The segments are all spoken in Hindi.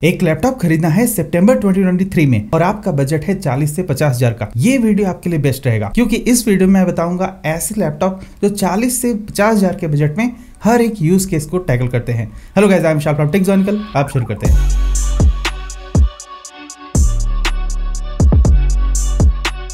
एक लैपटॉप खरीदना है सितंबर 2023 में और आपका बजट है 40 से 50 हजार का। ये वीडियो आपके लिए बेस्ट रहेगा क्योंकि इस वीडियो में मैं बताऊंगा ऐसे लैपटॉप जो 40 से 50 हजार के बजट में हर एक यूज केस को टैकल करते हैं। Hello guys, I am Sharp from Techzonical. आप शुरू करते हैं।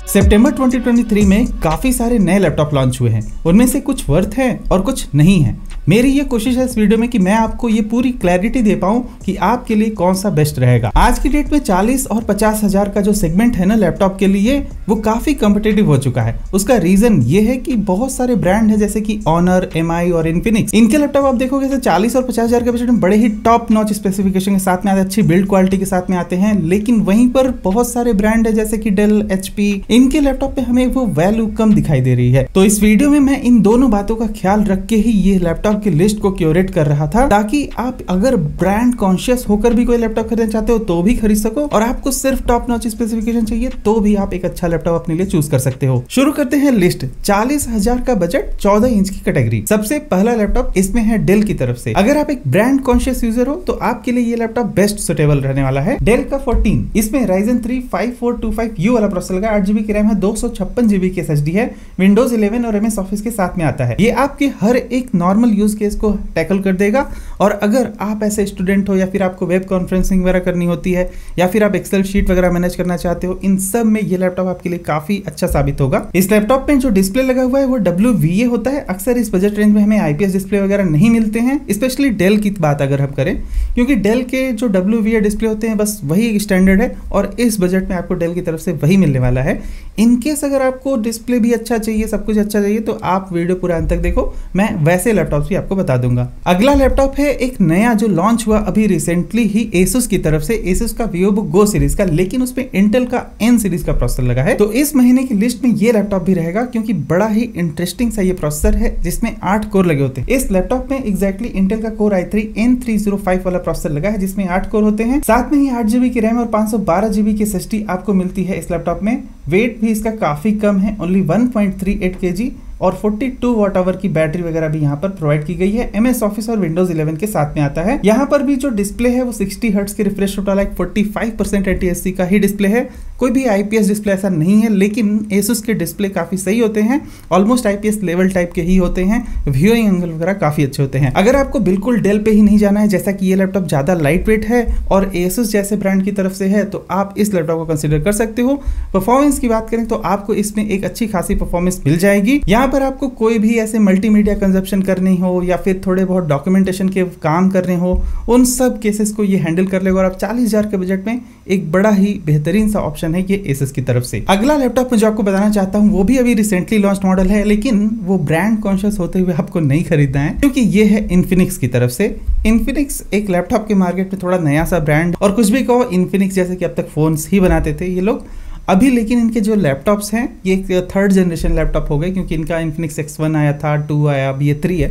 सितंबर 2023 में काफी सारे नए लैपटॉप लॉन्च हुए हैं, उनमें से कुछ वर्थ हैं और कुछ नहीं है। मेरी ये कोशिश है इस वीडियो में कि मैं आपको ये पूरी क्लैरिटी दे पाऊं कि आपके लिए कौन सा बेस्ट रहेगा। आज की डेट में 40 और 50 हजार का जो सेगमेंट है ना लैपटॉप के लिए, वो काफी कॉम्पिटिटिव हो चुका है। उसका रीजन ये है कि बहुत सारे ब्रांड है जैसे कि ऑनर, एमआई और इन्फिनिक्स। इनके लैपटॉप आप देखोगे 40 और 50 हजार के बजट में बड़े ही टॉप नॉच स्पेसिफिकेशन के साथ में आते हैं, अच्छी बिल्ड क्वालिटी के साथ में आते हैं। लेकिन वहीं पर बहुत सारे ब्रांड है जैसे कि डेल, एचपी, इनके लैपटॉप पे हमें वो वैल्यू कम दिखाई दे रही है। तो इस वीडियो में मैं इन दोनों बातों का ख्याल रख के ही ये लैपटॉप की लिस्ट को क्यूरेट कर रहा था, ताकि आप अगर ब्रांड कॉन्शियस होकर भी कोई लैपटॉप खरीदना चाहते हो तो भी खरीद सको, और आपको सिर्फ टॉप नॉच स्पेसिफिकेशन चाहिए तो भी आप एक अच्छा लैपटॉप अपने लिए चूज कर सकते हो। शुरू करते हैं लिस्ट। 40 हजार का बजट, 14 इंच की कैटेगरी। सबसे पहला लैपटॉप इसमें है डेल की तरफ से। अगर आप एक ब्रांड कॉन्शियस यूजर हो तो आपके लिए ये लैपटॉप बेस्ट सुटेबल रहने वाला है। डेल का 14, इसमें Ryzen 3 5425U वाला प्रोसेसर लगा, 8GB की रैम है, 256GB की SSD है, विंडोज 11 और MS ऑफिस के साथ में आता है। ये आपके हर एक नॉर्मल यूज केस को टैकल कर देगा। और अगर आप ऐसे स्टूडेंट हो या फिर आपको वेब कॉन्फ्रेंसिंग वगैरह करनी होती है या फिर आप एक्सेल शीट वगैरह मैनेज करना चाहते हो, इन सब में ये लैपटॉप आपके लिए काफी अच्छा साबित होगा। इस लैपटॉप में जो डिस्प्ले लगा हुआ है वो WVA होता है। अक्सर इस बजट रेंज में हमें IPS डिस्प्ले वगैरह नहीं मिलते हैं, स्पेशली डेल की बात अगर हम करें, क्योंकि डेल के जो WVA डिस्प्ले होते हैं बस वही स्टैंडर्ड है और इस बजट में आपको डेल की तरफ से वही मिलने वाला है। इनकेस अगर आपको डिस्प्ले भी अच्छा चाहिए, सब कुछ अच्छा चाहिए, तो आप वीडियो पूरा अंत तक देखो, मैं वैसे लैपटॉप भी आपको बता दूंगा। अगला लैपटॉप है एक नया जो लॉन्च हुआ अभी रिसेंटली ही Asus की तरफ से, Asus का VivoBook Go सीरीज का, लेकिन उसमें इंटेल का N सीरीज का प्रोसेसर लगा है। तो इस महीने की लिस्ट में ये लैपटॉप भी रहेगा क्योंकि बड़ा ही इंटरेस्टिंग सा ये प्रोसेसर है जिसमें 8 कोर लगे होते हैं। इस लैपटॉप में एग्जैक्टली इंटेल का Core i3 N305 वाला प्रोसेसर लगा है जिसमें 8 कोर होते हैं। साथ में ही 8GB की रैम और 512GB की SSD आपको मिलती है इस लैपटॉप में। वेट भी इसका काफी कम है, ओनली 1.38 kg, और 42 वाट आवर की बैटरी वगैरह भी यहाँ पर प्रोवाइड की गई है। MS ऑफिस और विंडोज 11 के साथ में आता है। यहाँ पर भी जो डिस्प्ले है वो 60 हर्ट्ज के रिफ्रेश रेट वाला 45% NTSC का ही डिस्प्ले है। कोई भी IPS डिस्प्ले ऐसा नहीं है, लेकिन Asus के डिस्प्ले काफी सही होते हैं, ऑलमोस्ट IPS लेवल टाइप के ही होते हैं। व्यूइंग एंगल वगैरह काफी अच्छे होते हैं। अगर आपको बिल्कुल डेल पे ही नहीं जाना है, जैसा कि ये लैपटॉप ज्यादा लाइट वेट है और Asus जैसे ब्रांड की तरफ से है, तो आप इस लैपटॉप को कंसिडर कर सकते हो। परफॉर्मेंस की बात करें तो आपको इसमें एक अच्छी खासी परफॉर्मेंस मिल जाएगी। यहाँ पर आपको कोई भी ऐसे मल्टीमीडिया कंजप्शन करनी हो या फिर थोड़े बहुत डॉक्यूमेंटेशन के काम करने हो, उन सब केसेस को ये हैंडल कर लेगा। और आप 40 हजार के बजट में एक बड़ा ही बेहतरीन सा ऑप्शन है ये Asus की तरफ से। अगला लैपटॉप मैं जो आपको बताना चाहता हूँ वो भी अभी रिसेंटली लॉन्च मॉडल है, लेकिन वो ब्रांड कॉन्शियस होते हुए आपको नहीं खरीदना है क्योंकि ये है इन्फिनिक्स की तरफ से। इन्फिनिक्स एक लैपटॉप के मार्केट में थोड़ा नया सा ब्रांड, और कुछ भी कहो, इन्फिनिक्स जैसे कि अब तक फोन्स ही बनाते थे ये लोग अभी, लेकिन इनके जो लैपटॉप्स हैं ये एक 3rd जनरेशन लैपटॉप हो गए क्योंकि इनका इन्फिनिक्स X1 आया था, 2 आया, अभी ये 3 है।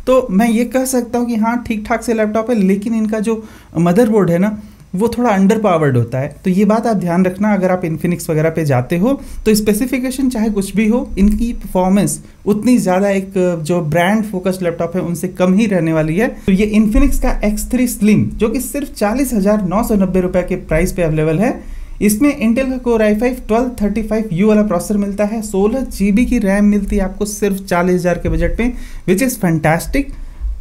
तो मैं ये कह सकता हूँ कि हाँ ठीक ठाक से लैपटॉप है, लेकिन इनका जो मदरबोर्ड है ना वो थोड़ा अंडर पावर्ड होता है। तो ये बात आप ध्यान रखना अगर आप इन्फिनिक्स वगैरह पे जाते हो तो स्पेसिफिकेशन चाहे कुछ भी हो, इनकी परफॉर्मेंस उतनी ज़्यादा एक जो ब्रांड फोकस्ड लैपटॉप है उनसे कम ही रहने वाली है। तो ये इन्फिनिक्स का X3 स्लिम जो कि सिर्फ 40,990 रुपये के प्राइस पे अवेलेबल है। इसमें इंटेल का Core i5 1235U वाला प्रोसेसर मिलता है, 16GB की रैम मिलती है आपको सिर्फ 40 हजार के बजट में, विच इज़ फैंटास्टिक।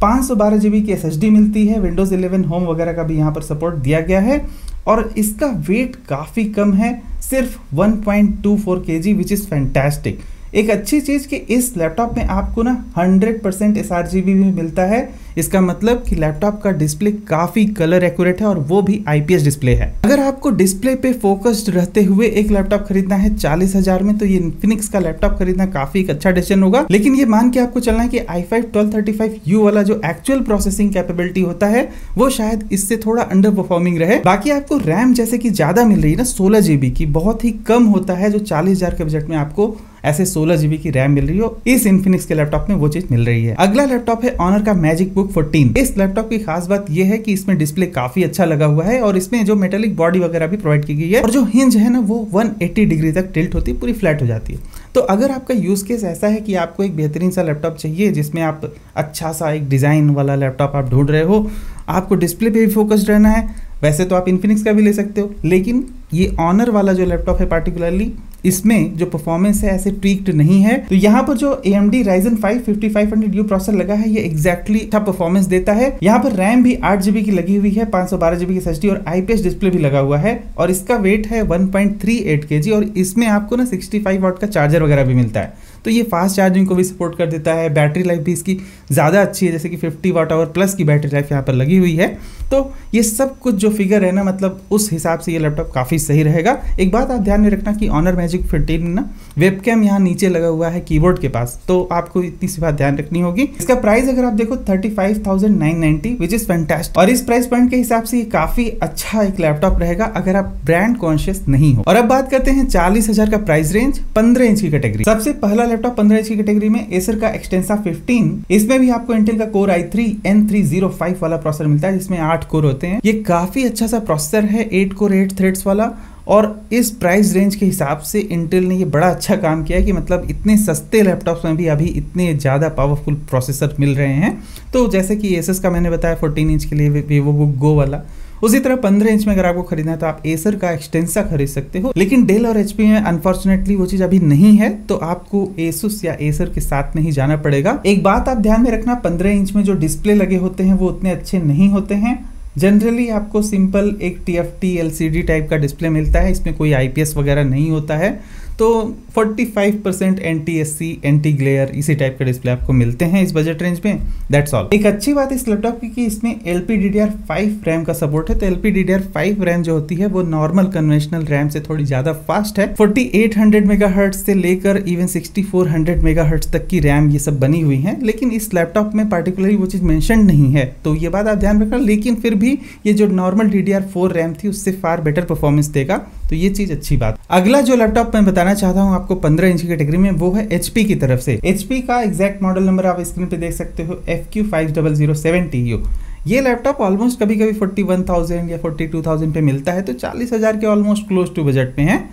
512GB की SSD मिलती है, विंडोज 11 होम वगैरह का भी यहाँ पर सपोर्ट दिया गया है, और इसका वेट काफ़ी कम है, सिर्फ 1.24 kg, विच इज़ फैंटास्टिक। एक अच्छी चीज़ कि इस लैपटॉप में आपको ना 100% sRGB भी मिलता है। इसका मतलब कि लैपटॉप का डिस्प्ले काफ़ी कलर एक्यूरेट है और वो भी IPS डिस्प्ले है। अगर आपको डिस्प्ले पे फोकस्ड रहते हुए एक लैपटॉप खरीदना है 40 हजार में, तो ये इन्फिनिक्स का लैपटॉप खरीदना काफ़ी एक अच्छा डिसीजन होगा। लेकिन ये मान के आपको चलना है कि i5 1235U वाला जो एक्चुअल प्रोसेसिंग कैपेबिलिटी होता है वो शायद इससे थोड़ा अंडर परफॉर्मिंग रहे। बाकी आपको रैम जैसे कि ज़्यादा मिल रही है ना, 16GB की, बहुत ही कम होता है जो 40 हजार के बजट में आपको ऐसे 16GB की रैम मिल रही हो, इस इन्फिनिक्स के लैपटॉप में वो चीज मिल रही है। अगला लैपटॉप है ऑनर का MagicBook 14। इस लैपटॉप की खास बात यह है कि इसमें डिस्प्ले काफी अच्छा लगा हुआ है और इसमें जो मेटेलिक बॉडी वगैरह भी प्रोवाइड की गई है, और जो हिंज है ना वो 180 डिग्री तक टिल्ट होती है, पूरी फ्लैट हो जाती है। तो अगर आपका यूज केस ऐसा है कि आपको एक बेहतरीन सा लैपटॉप चाहिए जिसमें आप अच्छा सा एक डिजाइन वाला लैपटॉप आप ढूंढ रहे हो, आपको डिस्प्ले पे भी फोकस्ड रहना है, वैसे तो आप इन्फिनिक्स का भी ले सकते हो, लेकिन ये ऑनर वाला जो लैपटॉप है पार्टिकुलरली इसमें जो परफॉर्मेंस है ऐसे ट्वीक्ड नहीं है। तो यहाँ पर जो AMD Ryzen 5 5500U प्रोसेसर लगा है ये एग्जैक्टली अच्छा परफॉर्मेंस देता है। यहाँ पर रैम भी 8GB की लगी हुई है, 512GB की SSD और IPS डिस्प्ले भी लगा हुआ है और इसका वेट है 1.38 kg और इसमें आपको ना 65 वाट का चार्जर वगैरह भी मिलता है। तो ये फास्ट चार्जिंग को भी सपोर्ट कर देता है। बैटरी लाइफ भी इसकी ज़्यादा अच्छी है, जैसे कि 50 वाट आवर प्लस की बैटरी लाइफ यहाँ पर लगी हुई है। तो ये सब कुछ जो फिगर है ना, मतलब उस हिसाब से ये लैपटॉप काफ़ी सही रहेगा। एक बात आप ध्यान में रखना कि Honor Magic 15 में ना वेबकैम यहाँ नीचे लगा हुआ है कीबोर्ड के पास, तो आपको इतनी सी बात ध्यान रखनी होगी। इसका प्राइस अगर आप देखो 35,990 विच इज फैंटास्टिक और इस प्राइस पॉइंट के हिसाब से ये काफी अच्छा एक लैपटॉप रहेगा अगर आप ब्रांड कॉन्शियस नहीं हो। और अब बात करते हैं 40,000 का प्राइस रेंज 15 इंच की कैटेगरी। सबसे पहला लैपटॉप 15 इंच की कैटेगरी में एसर का एक्सटेंसा 15, इसमें भी आपको इंटेल का कोर i3 N305 वाला प्रोसेसर मिलता है जिसमें 8 कोर होते हैं। ये काफी अच्छा सा प्रोसेसर है, 8 कोर 8 थ्रेड्स वाला। और इस प्राइस रेंज के हिसाब से इंटेल ने ये बड़ा अच्छा काम किया है कि मतलब इतने सस्ते लैपटॉप्स में भी अभी इतने ज़्यादा पावरफुल प्रोसेसर मिल रहे हैं। तो जैसे कि एसस का मैंने बताया 14 इंच के लिए वीवोबुक गो वाला, उसी तरह 15 इंच में अगर आपको खरीदना है तो आप एसर का एक्सटेंसा खरीद सकते हो। लेकिन डेल और एचपी में अनफॉर्चुनेटली वो चीज़ अभी नहीं है, तो आपको एसुस या एसर के साथ में ही जाना पड़ेगा। एक बात आप ध्यान में रखना, 15 इंच में जो डिस्प्ले लगे होते हैं वो उतने अच्छे नहीं होते हैं। जनरली आपको सिंपल एक TFT LCD टाइप का डिस्प्ले मिलता है, इसमें कोई IPS वगैरह नहीं होता है। तो 45% NTSC एंटी ग्लेयर इसी टाइप का डिस्प्ले आपको मिलते हैं इस बजट रेंज में। That's all. एक अच्छी बात है इस लैपटॉप की कि इसमें LPDDR5 रैम का सपोर्ट है। तो LPDDR5 रैम जो होती है वो नॉर्मल कन्वेंशनल रैम से थोड़ी ज़्यादा फास्ट है। 4800 मेगाहर्ट्ज से लेकर इवन 6400 मेगाहर्ट्ज तक की रैम ये सब बनी हुई है, लेकिन इस लैपटॉप में पार्टिकुलरली वो चीज़ मेंशन नहीं है, तो ये बात आप ध्यान रखना। लेकिन फिर भी ये जो नॉर्मल DDR4 रैम थी उससे फार बेटर परफॉर्मेंस देगा, तो ये चीज़ अच्छी बात। अगला जो लैपटॉप मैं बताना चाहता हूं आपको 15 इंच की कैटेगरी में, वो है HP की तरफ से। HP का एग्जैक्ट मॉडल नंबर आप स्क्रीन पे देख सकते हो, FQ5007TU। ये लैपटॉप ऑलमोस्ट कभी कभी 41,000 या 42,000 पे मिलता है, तो 40,000 के ऑलमोस्ट क्लोज टू बजट में है।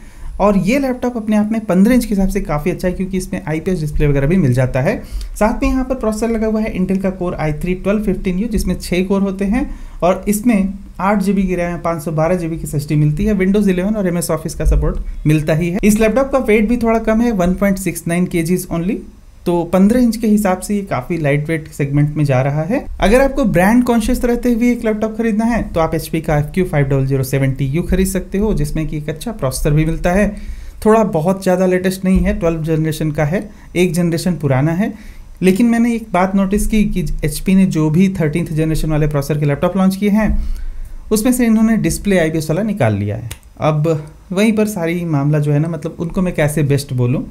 और ये लैपटॉप अपने आप में 15 इंच के हिसाब से काफ़ी अच्छा है, क्योंकि इसमें IPS डिस्प्ले वगैरह भी मिल जाता है। साथ में यहाँ पर प्रोसेसर लगा हुआ है इंटेल का कोर i3 1215U, जिसमें 6 कोर होते हैं और इसमें 8GB की रैम है, 512GB की SSD मिलती है। विंडोज 11 और MS ऑफिस का सपोर्ट मिलता ही है। इस लैपटॉप का वेट भी थोड़ा कम है, 1.69 kg ओनली। तो 15 इंच के हिसाब से ये काफ़ी लाइट वेट सेगमेंट में जा रहा है। अगर आपको ब्रांड कॉन्शियस रहते हुए एक लैपटॉप खरीदना है तो आप HP का FQ5007TU खरीद सकते हो, जिसमें कि एक अच्छा प्रोसेसर भी मिलता है। थोड़ा बहुत ज़्यादा लेटेस्ट नहीं है, 12 जनरेशन का है, एक जनरेशन पुराना है। लेकिन मैंने एक बात नोटिस की कि HP ने जो भी 13th जनरेशन वाले प्रोसेसर के लैपटॉप लॉन्च किए हैं उसमें से इन्होंने डिस्प्ले IPS वाला निकाल लिया है। अब वहीं पर सारी मामला जो है ना, मतलब उनको मैं कैसे बेस्ट बोलूँ।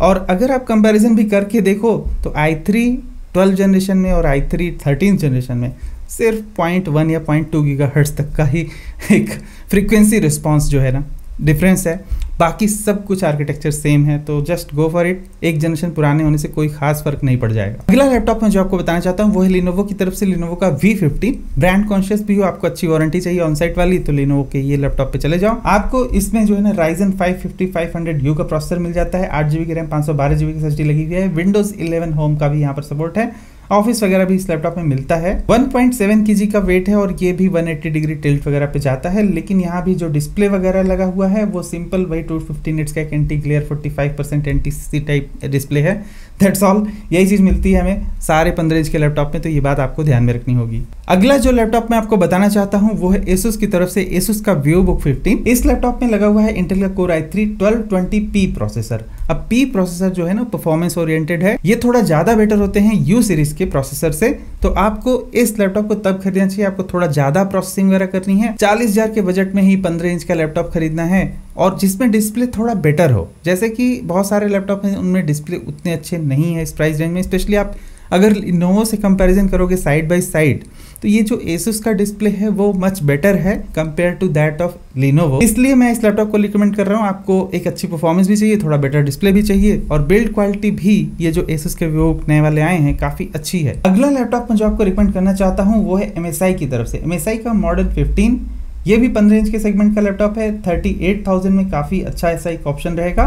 और अगर आप कंपैरिजन भी करके देखो तो i3 12 जनरेशन में और i3 13 जनरेशन में सिर्फ 0.1 या 0.2 गीगाहर्ट्ज तक का ही एक फ्रीक्वेंसी रिस्पांस जो है ना डिफरेंस है। बाकी सब कुछ आर्किटेक्चर सेम है, तो जस्ट गो फॉर इट। एक जनरेशन पुराने होने से कोई खास फर्क नहीं पड़ जाएगा। अगला लैपटॉप मैं जो आपको बताना चाहता हूँ वो है Lenovo की तरफ से Lenovo का V50। ब्रांड कॉन्शियस भी हो, आपको अच्छी वारंटी चाहिए ऑन साइट वाली, तो Lenovo के ये लैपटॉप पे चले जाओ। आपको इसमें जो है ना Ryzen 5 5500U का प्रोसेसर मिल जाता है, 8GB की रैम, 512GB की SSD लगी हुई है। विंडोज 11 होम का भी यहाँ पर सपोर्ट है। ऑफिस वगैरह भी इस लैपटॉप में मिलता है। 1.7 kg का वेट है और ये भी 180 डिग्री टिल्ट वगैरह पे जाता है। लेकिन यहाँ भी जो डिस्प्ले वगैरह लगा हुआ है वो सिंपल वही 215 निट्स का एक anti glare 45% NTSC type display है। That's all. यही चीज़ मिलती है हमें सारे 15 इंच के लैपटॉप में, तो ये बात आपको ध्यान में रखनी होगी। अगला जो लैपटॉप मैं आपको बताना चाहता हूँ वो है Asus की तरफ से Asus का VivoBook 15। इस लैपटॉप में लगा हुआ है इंटेल का कोर i3 1220P प्रोसेसर। अब P प्रोसेसर जो है ना परफॉर्मेंस ओरिएंटेड है, ये थोड़ा ज़्यादा बेटर होते हैं U सीरीज के प्रोसेसर से। तो आपको इस लैपटॉप को तब खरीदना चाहिए आपको थोड़ा ज़्यादा प्रोसेसिंग वगैरह करनी है। 40,000 के बजट में ही 15 इंच का लैपटॉप खरीदना है और जिसमें डिस्प्ले थोड़ा बेटर हो। जैसे कि बहुत सारे लैपटॉप हैं उनमें डिस्प्ले उतने अच्छे नहीं है इस प्राइस रेंज में। स्पेशली आप अगर Lenovo से कंपैरिजन करोगे साइड बाय साइड, तो ये जो Asus का डिस्प्ले है वो मच बेटर है compare to that of Lenovo। इसलिए मैं इस लैपटॉप को रिकमेंड कर रहा हूँ। आपको एक अच्छी परफॉर्मेंस भी चाहिए, थोड़ा बेटर डिस्प्ले भी चाहिए और बिल्ड क्वालिटी भी ये जो Asus के VivoBook नए वाले आए हैं काफ़ी अच्छी है। अगला लैपटॉप मैं जो आपको रिकमेंड करना चाहता हूँ वो है MSI की तरफ से। MSI का मॉडल 15, ये भी 15 इंच के सेगमेंट का लैपटॉप है। 38,000 में काफ़ी अच्छा ऐसा एक ऑप्शन रहेगा।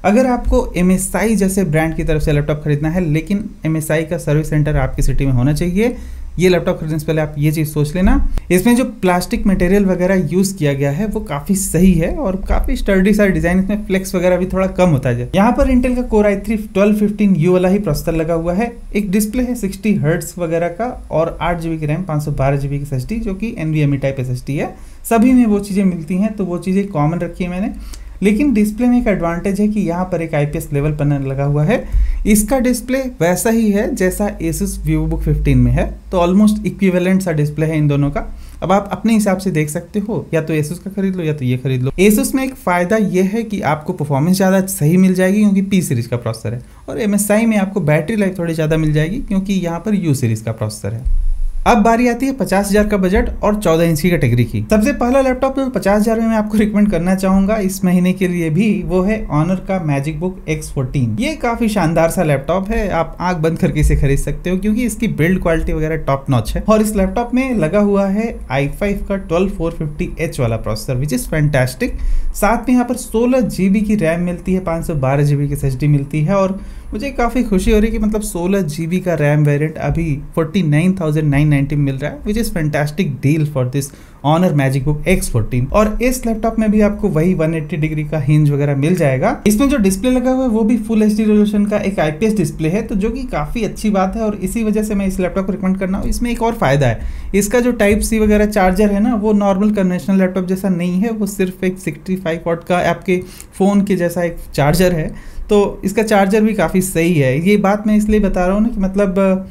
अगर आपको MSI जैसे ब्रांड की तरफ से लैपटॉप खरीदना है, लेकिन MSI का सर्विस सेंटर आपकी सिटी में होना चाहिए। ये लैपटॉप खरीदने से पहले आप ये चीज़ सोच लेना। इसमें जो प्लास्टिक मटेरियल वगैरह यूज़ किया गया है वो काफ़ी सही है और काफ़ी स्टर्डी सा डिज़ाइन, इसमें फ्लेक्स वगैरह भी थोड़ा कम होता है। यहाँ पर इंटेल का Core i3 1215U वाला ही प्रोसेसर लगा हुआ है। एक डिस्प्ले है 60 हर्ट्ज वगैरह का और 8 GB की रैम, 512 GB की SSD जो कि NVMe टाइप SSD है। सभी में वो चीज़ें मिलती हैं, तो वो चीज़ें कॉमन रखी है मैंने। लेकिन डिस्प्ले में एक एडवांटेज है कि यहाँ पर एक IPS लेवल पैनल लगा हुआ है। इसका डिस्प्ले वैसा ही है जैसा Asus VivoBook 15 में है, तो ऑलमोस्ट इक्विवेलेंट सा डिस्प्ले है इन दोनों का। अब आप अपने हिसाब से देख सकते हो, या तो Asus का खरीद लो या तो ये खरीद लो। Asus में एक फ़ायदा ये है कि आपको परफॉर्मेंस ज़्यादा सही मिल जाएगी क्योंकि P सीरीज़ का प्रोसेसर है, और MSI में आपको बैटरी लाइफ थोड़ी ज़्यादा मिल जाएगी क्योंकि यहाँ पर U सीरीज़ का प्रोसेसर है। अब बारी आती है 50,000 का बजट और 14 इंच की कैटेगरी की। सबसे पहला लैपटॉप जो 50,000 में मैं आपको रिकमेंड करना चाहूंगा इस महीने के लिए भी, वो है Honor का MagicBook X14। ये काफी शानदार सा लैपटॉप है, आप आंख बंद करके इसे खरीद सकते हो क्योंकि इसकी बिल्ड क्वालिटी वगैरह टॉप नॉच है। और इस लैपटॉप में लगा हुआ है i5 का 12450H वाला प्रोसेसर विच इज फैंटास्टिक। साथ में यहाँ पर 16 GB की रैम मिलती है, 512 GB की SSD मिलती है, और मुझे काफ़ी खुशी हो रही है कि मतलब 16 GB का रैम वेरिएंट अभी 49,990 मिल रहा है, which is fantastic deal for this Honor MagicBook X14। और इस लैपटॉप में भी आपको वही 180 डिग्री का हिंज वगैरह मिल जाएगा। इसमें जो डिस्प्ले लगा हुआ है वो भी फुल HD रेजोल्यूशन का एक IPS डिस्प्ले है, तो जो कि काफ़ी अच्छी बात है और इसी वजह से मैं इस लैपटॉप को रिकमेंड करना हूँ। इसमें एक और फायदा है, इसका जो Type-C वगैरह चार्जर है ना, वो नॉर्मल कन्वेंशनल लैपटॉप जैसा नहीं है, वो सिर्फ एक 65 वाट का आपके फ़ोन के जैसा एक चार्जर है, तो इसका चार्जर भी काफ़ी सही है। ये बात मैं इसलिए बता रहा हूँ ना कि मतलब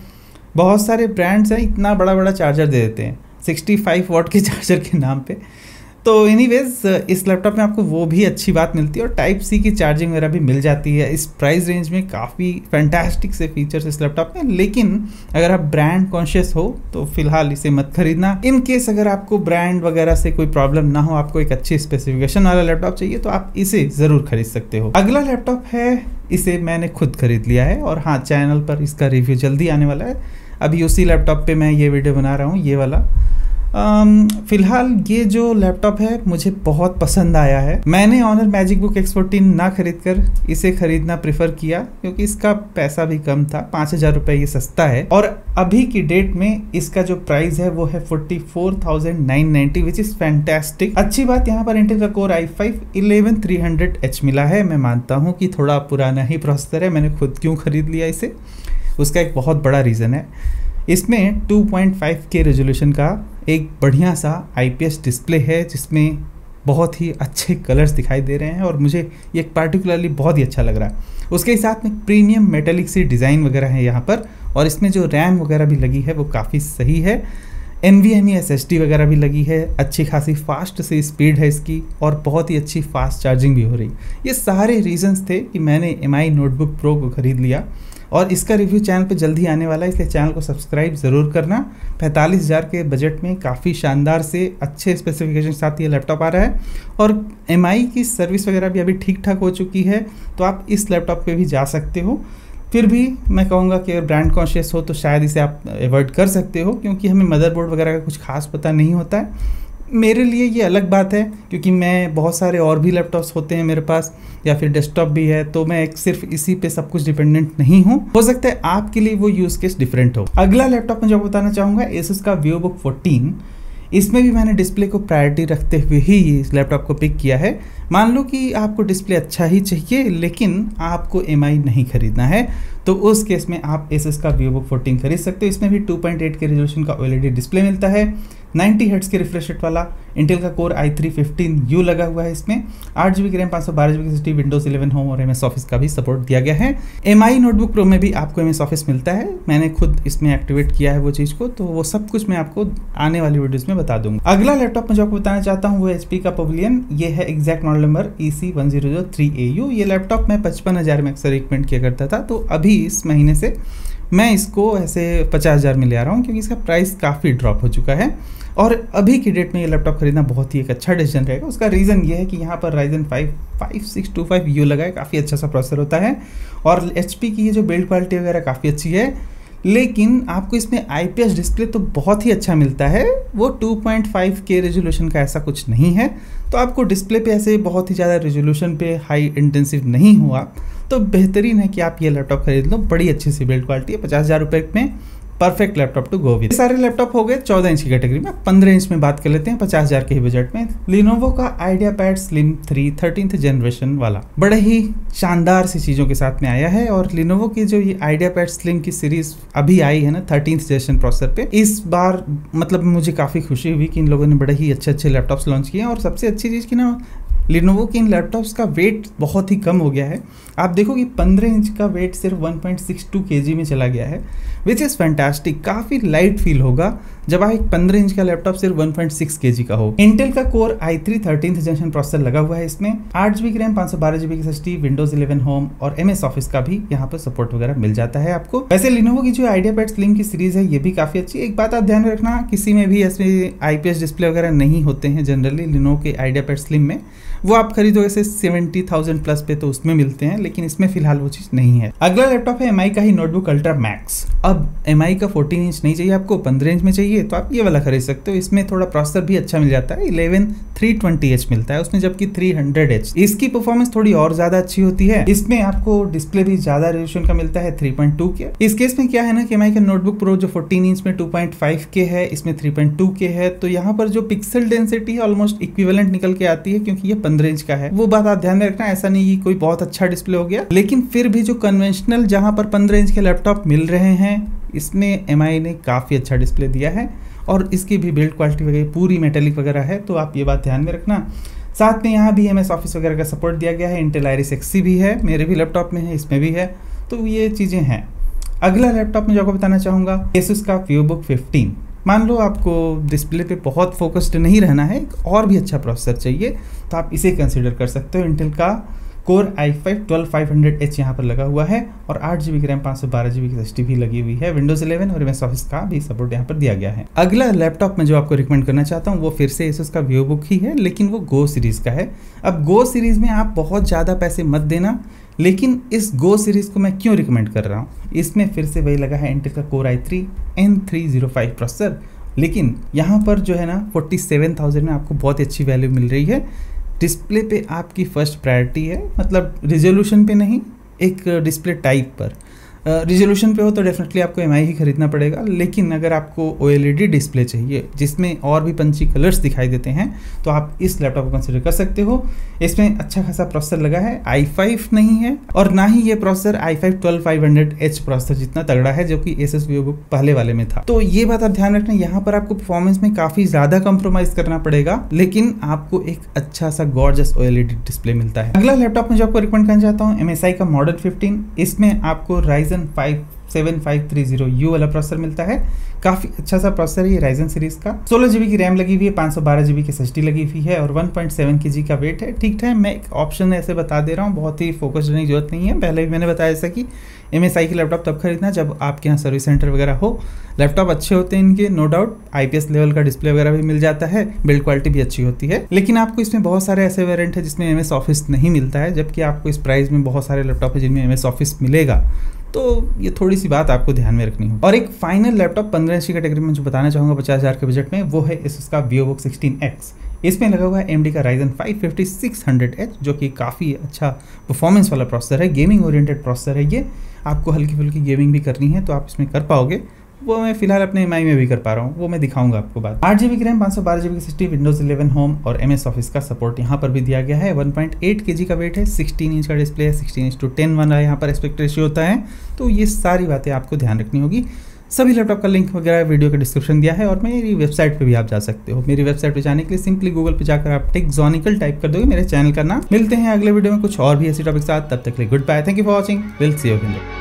बहुत सारे ब्रांड्स हैं इतना बड़ा बड़ा चार्जर दे देते हैं 65 वाट के चार्जर के नाम पे। तो एनीवेज इस लैपटॉप में आपको वो भी अच्छी बात मिलती है और Type-C की चार्जिंग वगैरह भी मिल जाती है। इस प्राइस रेंज में काफ़ी फैंटास्टिक से फीचर्स इस लैपटॉप में। लेकिन अगर आप ब्रांड कॉन्शियस हो तो फिलहाल इसे मत खरीदना। इन केस अगर आपको ब्रांड वगैरह से कोई प्रॉब्लम ना हो, आपको एक अच्छी स्पेसिफिकेशन वाला लैपटॉप चाहिए, तो आप इसे ज़रूर खरीद सकते हो। अगला लैपटॉप है, इसे मैंने खुद खरीद लिया है और हाँ, चैनल पर इसका रिव्यू जल्दी आने वाला है। अभी उसी लैपटॉप पे मैं ये वीडियो बना रहा हूँ, ये वाला। फिलहाल ये जो लैपटॉप है मुझे बहुत पसंद आया है। मैंने Honor MagicBook X14 ना खरीद कर इसे खरीदना प्रेफर किया क्योंकि इसका पैसा भी कम था, 5,000 रुपये ये सस्ता है, और अभी की डेट में इसका जो प्राइस है वो है 44,990 विच इज़ फैंटास्टिक। अच्छी बात यहाँ पर इंटेल का Core i5 11300H मिला है। मैं मानता हूँ कि थोड़ा पुराना ही प्रोसेसर है, मैंने खुद क्यों खरीद लिया इसे, उसका एक बहुत बड़ा रीज़न है। इसमें 2.5K रेजोल्यूशन का एक बढ़िया सा IPS डिस्प्ले है जिसमें बहुत ही अच्छे कलर्स दिखाई दे रहे हैं और मुझे ये पार्टिकुलरली बहुत ही अच्छा लग रहा है। उसके साथ में प्रीमियम मेटेलिक सी डिज़ाइन वगैरह है यहाँ पर, और इसमें जो रैम वगैरह भी लगी है वो काफ़ी सही है। NVMe SSD वगैरह भी लगी है, अच्छी खासी फास्ट सी स्पीड है इसकी, और बहुत ही अच्छी फास्ट चार्जिंग भी हो रही। ये सारे रीजंस थे कि मैंने MI नोटबुक प्रो को ख़रीद लिया, और इसका रिव्यू चैनल पे जल्दी आने वाला है, इसलिए चैनल को सब्सक्राइब ज़रूर करना। 45,000 के बजट में काफ़ी शानदार से अच्छे स्पेसिफिकेशन के साथ ये लैपटॉप आ रहा है, और MI की सर्विस वगैरह भी अभी ठीक ठाक हो चुकी है, तो आप इस लैपटॉप पे भी जा सकते हो। फिर भी मैं कहूँगा कि अगर ब्रांड कॉन्शियस हो तो शायद इसे आप अवॉइड कर सकते हो क्योंकि हमें मदरबोर्ड वगैरह का कुछ खास पता नहीं होता है। मेरे लिए ये अलग बात है क्योंकि मैं बहुत सारे और भी लैपटॉप्स होते हैं मेरे पास, या फिर डेस्कटॉप भी है, तो मैं एक सिर्फ इसी पे सब कुछ डिपेंडेंट नहीं हूँ। हो सकता है आपके लिए वो यूज़ केस डिफरेंट हो। अगला लैपटॉप मैं जो बताना चाहूँगा Asus का VivoBook 14। इसमें भी मैंने डिस्प्ले को प्रायोरिटी रखते हुए ही इस लैपटॉप को पिक किया है। मान लो कि आपको डिस्प्ले अच्छा ही चाहिए लेकिन आपको MI नहीं खरीदना है, तो उस केस में आप Asus का VivoBook 14 खरीद सकते हो। इसमें भी 2.8K रेजोल्यूशन का OLED डिस्प्ले मिलता है, 90 हर्ट्ज के रिफ्रेश रेट वाला इंटेल का Core i3 15U लगा हुआ है। इसमें 8 GB की रैम, 512 GB की SSD, Windows 11 होम और MS ऑफिस का भी सपोर्ट दिया गया है। MI नोटबुक प्रो में भी आपको MS ऑफिस मिलता है, मैंने खुद इसमें एक्टिवेट किया है वो चीज़ को, तो वो सब कुछ मैं आपको आने वाली वीडियोज़ में बता दूंगा। अगला लैपटॉप मैं जो आपको बताना चाहता हूँ वो HP का पवेलियन। ये है एग्जैक्ट मॉडल नंबर EC1003AU। ये लैपटॉप मैं 55,000 में अक्सर रिकमेंड किया करता था, तो अभी इस महीने से मैं इसको ऐसे 50,000 में ले आ रहा हूँ क्योंकि इसका प्राइस काफ़ी ड्रॉप हो चुका है, और अभी की डेट में ये लैपटॉप खरीदना बहुत ही एक अच्छा डिसीजन रहेगा। उसका रीज़न ये है कि यहाँ पर Ryzen 5 5625U लगा है, काफ़ी अच्छा सा प्रोसेसर होता है, और HP की ये जो बिल्ड क्वालिटी वगैरह काफ़ी अच्छी है, लेकिन आपको इसमें IPS डिस्प्ले तो बहुत ही अच्छा मिलता है। वो 2.5K रेजोल्यूशन का ऐसा कुछ नहीं है, तो आपको डिस्प्ले पे ऐसे बहुत ही ज़्यादा रेजोल्यूशन पे हाई इंटेंसिव नहीं हुआ, तो बेहतरीन है कि आप ये लैपटॉप खरीद लो। बड़ी अच्छी सी बिल्ड क्वालिटी है, 50,000 रुपये में perfect laptop to go with. सारे लैपटॉप हो गए 14 इंच की कैटेगरी में। 15 इंच में बात कर लेते हैं 50,000 के ही बजट में। लिनोवो का आइडियापैड स्लिम 3 13th जनरेशन वाला बड़े ही शानदार सी चीजों के साथ में आया है। और लिनोवो की जो ये आइडियापैड स्लिम की सीरीज अभी आई है ना 13th जनरेशन प्रोसेसर पे, इस बार मतलब मुझे काफी खुशी हुई कि इन लोगों ने बड़े ही अच्छे लैपटॉप्स लॉन्च किए हैं। और सबसे अच्छी चीज की ना, लिनोवो के इन लैपटॉप्स का वेट बहुत ही कम हो गया है। आप देखो कि 15 इंच का वेट सिर्फ 1.62 kg में चला गया है, विच इज़ फैंटास्टिक। काफ़ी लाइट फील होगा जब आप एक 15 इंच का लैपटॉप सिर्फ 1.6 kg का हो। इंटेल का core i3 13th generation processor लगा हुआ है इसमें। 8GB रैम, 512GB की SSD, विंडोज 11 होम और MS ऑफिस का भी यहाँ पर सपोर्ट वगैरह मिल जाता है आपको। वैसे लिनोवो की जो आइडियापैड स्लिम की सीरीज है ये भी काफ़ी अच्छी है। एक बात आप ध्यान रखना, किसी में भी ऐसे IPS डिस्प्ले वगैरह नहीं होते हैं जनरली लिनोवो के आइडियापैड स्लिम में। वो आप खरीदोगे ऐसे 70,000 प्लस पे तो उसमें मिलते हैं, लेकिन इसमें फिलहाल वो चीज़ नहीं है। अगला लैपटॉप है MI का ही नोटबुक अल्ट्रा मैक्स। अब MI का 14 इंच नहीं चाहिए आपको, 15 इंच में चाहिए तो आप ये वाला खरीद सकते हो। इसमें थोड़ा प्रोसेसर भी अच्छा मिल जाता है, 11320H मिलता है उसमें, जबकि 300H। इसकी परफॉर्मेंस थोड़ी और ज्यादा अच्छी होती है। इसमें आपको डिस्प्ले भी ज्यादा रेजोल्यूशन का मिलता है 3.2 के। इस केस में क्या है ना कि MI का नोटबुक प्रो जो 14 इंच में 2.5K है, इसमें 3.2K है, तो यहाँ पर जो पिक्सल डेंसिटी है ऑलमोस्ट इक्विवेलेंट निकल के आती है, क्योंकि ये 15 इंच का है। वो बात आप ध्यान में रखना, ऐसा नहीं कि कोई बहुत अच्छा डिस्प्ले हो गया, लेकिन फिर भी जो कन्वेंशनल जहां पर 15 इंच के लैपटॉप मिल रहे हैं, इसमें MI ने काफ़ी अच्छा डिस्प्ले दिया है। और इसकी भी बिल्ड क्वालिटी वगैरह पूरी मेटेलिक वगैरह है, तो आप ये बात ध्यान में रखना। साथ में यहाँ भी MS ऑफिस वगैरह का सपोर्ट दिया गया है। इंटेल Iris Xe भी है, मेरे भी लैपटॉप में है, इसमें भी है, तो ये चीज़ें हैं। अगला लैपटॉप में जो आपको बताना चाहूँगा, Asus का VivoBook 15। मान लो आपको डिस्प्ले पे बहुत फोकस्ड नहीं रहना है, और भी अच्छा प्रोसेसर चाहिए, तो आप इसे कंसिडर कर सकते हो। इंटेल का कोर i5 12500H यहाँ पर लगा हुआ है और 8GB रैम, 512GB की SSD भी लगी हुई है। विंडोज 11 और MS ऑफिस का भी सपोर्ट यहाँ पर दिया गया है। अगला लैपटॉप में जो आपको रिकमेंड करना चाहता हूँ वो फिर से Asus का VivoBook ही है, लेकिन वो Go सीरीज का है। अब Go सीरीज में आप बहुत ज़्यादा पैसे मत देना, लेकिन इस Go सीरीज को मैं क्यों रिकमेंड कर रहा हूँ, इसमें फिर से वही लगा है इंटेल का कोर i3 N305 प्रोसेसर, लेकिन यहाँ पर जो है ना 47,000 में आपको बहुत अच्छी वैल्यू मिल रही है। डिस्प्ले पे आपकी फर्स्ट प्रायोरिटी है, मतलब रिजोल्यूशन पे नहीं, एक डिस्प्ले टाइप पर। रिजोल्यूशन पे हो तो डेफिनेटली आपको MI ही खरीदना पड़ेगा, लेकिन अगर आपको OLED डिस्प्ले चाहिए जिसमें और भी पंची कलर्स दिखाई देते हैं, तो आप इस लैपटॉप को कंसिडर कर सकते हो। इसमें अच्छा खासा प्रोसेसर लगा है, i5 नहीं है, और ना ही ये प्रोसेसर i5 12500H प्रोसेसर जितना तगड़ा है जो कि Asus VivoBook पहले वाले में था। तो ये बात आप ध्यान रखना, यहाँ पर आपको परफॉर्मेंस में काफ़ी ज़्यादा कंप्रोमाइज़ करना पड़ेगा, लेकिन आपको एक अच्छा सा गॉर्जियस OLED डिस्प्ले मिलता है। अगला लैपटॉप में जो आपको रिकमेंड करना चाहता हूँ, MSI का मॉडल 15। इसमें आपको Ryzen 5 7530U वाला प्रोसेसर मिलता है। काफ़ी अच्छा सा प्रोसेसर है ये Ryzen सीरीज का। 16GB की रैम लगी हुई है, 512GB की SSD लगी हुई है और 1.7 kg का वेट है। ठीक ठाक, मैं एक ऑप्शन ऐसे बता दे रहा हूँ, बहुत ही फोकस रहने की जरूरत नहीं है। पहले भी मैंने बताया जैसा कि MSI की लैपटॉप तब खरीदना जब आपके यहाँ सर्विस सेंटर वगैरह हो। लैपटॉप अच्छे होते हैं इनके, नो डाउट। IPS लेवल का डिस्प्ले वगैरह भी मिल जाता है, बिल्ड क्वालिटी भी अच्छी होती है। लेकिन आपको इसमें बहुत सारे ऐसे वेरिएंट है जिसमें MS ऑफिस नहीं मिलता है, जबकि आपको इस प्राइस में बहुत सारे लैपटॉप है जिनमें MS ऑफिस मिलेगा। तो ये थोड़ी सी बात आपको ध्यान में रखनी होगी। और एक फाइनल लैपटॉप 15 इंच की कैटेगरी में जो बताना चाहूँगा 50,000 के बजट में, वो है Asus का VivoBook 16X। इसमें लगा हुआ है AMD का Ryzen 5 5600H, जो कि काफ़ी अच्छा परफॉर्मेंस वाला प्रोसेसर है, गेमिंग ओरिएंटेड प्रोसेसर है ये। आपको हल्की फुल्की गेमिंग भी करनी है तो आप इसमें कर पाओगे, वो मैं फिलहाल अपने MI में भी कर पा रहा हूँ, वो मैं दिखाऊंगा आपको बाद। 8GB की रैम, 512GB की SSD, विंडोज 11 होम और MS ऑफिस का सपोर्ट यहाँ पर भी दिया गया है। 1.8 kg का वेट है, 16 इंच का डिस्प्ले है, 16:10 वाला यहाँ पर एस्पेक्ट रेशियो होता है। तो ये सारी बातें आपको ध्यान रखनी होगी। सभी लैपटॉप का लिंक वगैरह वीडियो के डिस्क्रिप्शन दिया है और मेरी वेबसाइट पे भी आप जा सकते हो। मेरी वेबसाइट पे जाने के लिए सिंपली गूगल पे जाकर आप टेक्जोनिकल टाइप कर दोगे, मेरे चैनल का नाम। मिलते हैं अगले वीडियो में कुछ और भी ऐसी टॉपिक के साथ, तब तक के लिए goodbye, thank you for watching, will see you again.